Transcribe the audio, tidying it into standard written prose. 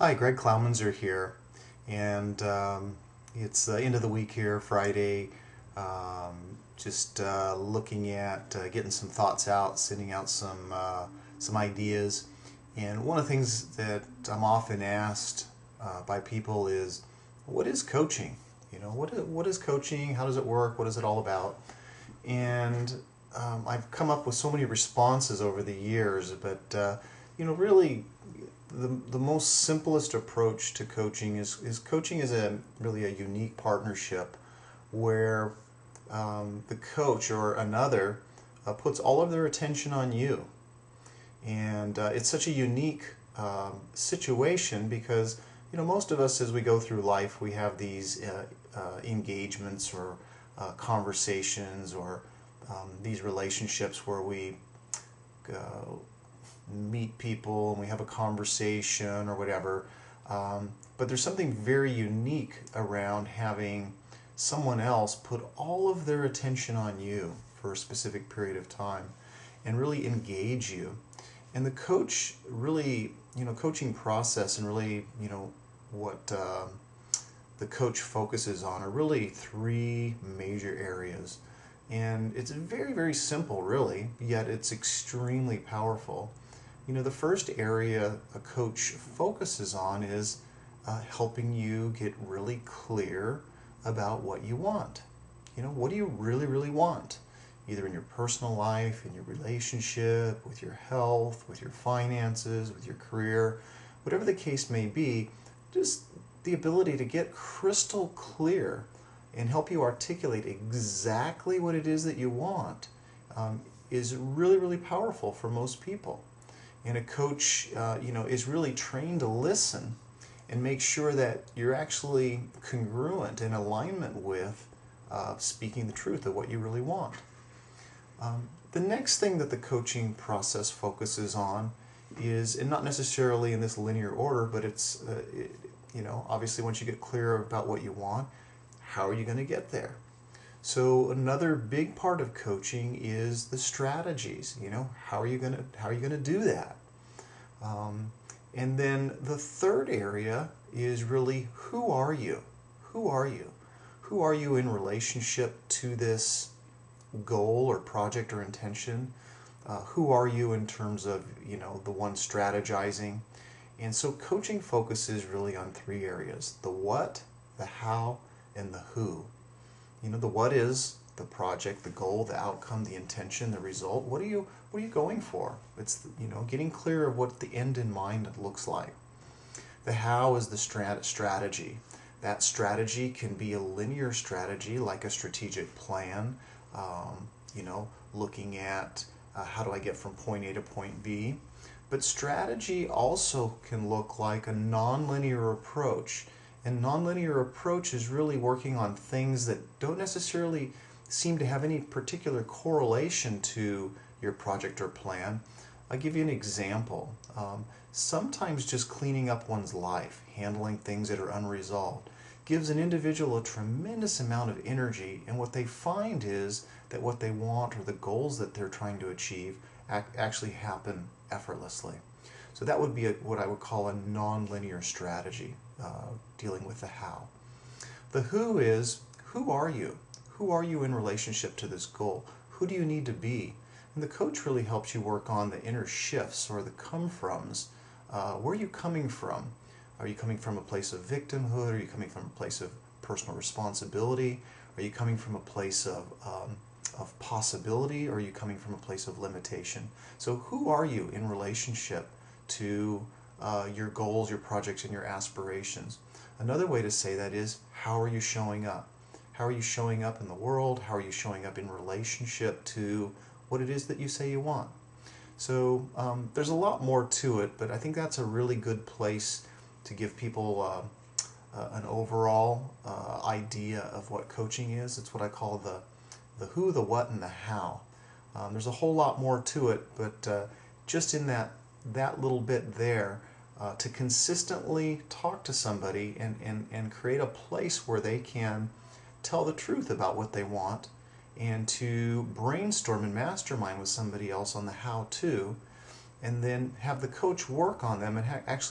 Hi, Greg Klaumanzer here, and it's the end of the week here, Friday. Just looking at getting some thoughts out, sending out some ideas. And one of the things that I'm often asked by people is, "What is coaching? What is coaching? How does it work? What is it all about?" And I've come up with so many responses over the years, but really the most simplest approach to coaching is coaching is a really a unique partnership where the coach or another puts all of their attention on you. And it's such a unique situation because most of us as we go through life we have these engagements or conversations or these relationships where we uh, meet people and we have a conversation or whatever. But there's something very unique around having someone else put all of their attention on you for a specific period of time and really engage you. And the coach really, coaching process and really, what the coach focuses on are really three major areas. And it's very, very simple, really, yet it's extremely powerful. The first area a coach focuses on is helping you get really clear about what you want. What do you really, really want? Either in your personal life, in your relationship, with your health, with your finances, with your career, whatever the case may be, just the ability to get crystal clear and help you articulate exactly what it is that you want is really, really powerful for most people. And a coach, is really trained to listen and make sure that you're actually congruent in alignment with speaking the truth of what you really want. The next thing that the coaching process focuses on is, and not necessarily in this linear order, but obviously once you get clear about what you want, how are you going to get there? So another big part of coaching is the strategies. How are you going to do that? And then the third area is really who are you? Who are you? Who are you in relationship to this goal or project or intention? Who are you in terms of the one strategizing? And so coaching focuses really on three areas: the what, the how, and the who. The what is the project, the goal, the outcome, the intention, the result. What are you going for? It's getting clear of what the end in mind looks like. The how is the strategy. That strategy can be a linear strategy like a strategic plan. Looking at how do I get from point A to point B. But strategy also can look like a nonlinear approach. And nonlinear approach is really working on things that don't necessarily seem to have any particular correlation to your project or plan. I'll give you an example. Sometimes just cleaning up one's life, handling things that are unresolved, gives an individual a tremendous amount of energy, and what they find is that what they want or the goals that they're trying to achieve actually happen effortlessly. So that would be what I would call a nonlinear strategy, dealing with the how. The who is, who are you? Who are you in relationship to this goal? Who do you need to be? And the coach really helps you work on the inner shifts or the come-froms. Where are you coming from? Are you coming from a place of victimhood? Are you coming from a place of personal responsibility? Are you coming from a place of possibility? Or are you coming from a place of limitation? So who are you in relationship to your goals, your projects, and your aspirations? Another way to say that is, how are you showing up? How are you showing up in the world? How are you showing up in relationship to what it is that you say you want? So there's a lot more to it, but I think that's a really good place to give people an overall idea of what coaching is. It's what I call the who, the what, and the how. There's a whole lot more to it, but just in that little bit there, to consistently talk to somebody and create a place where they can tell the truth about what they want, and to brainstorm and mastermind with somebody else on the how to, and then have the coach work on them and actually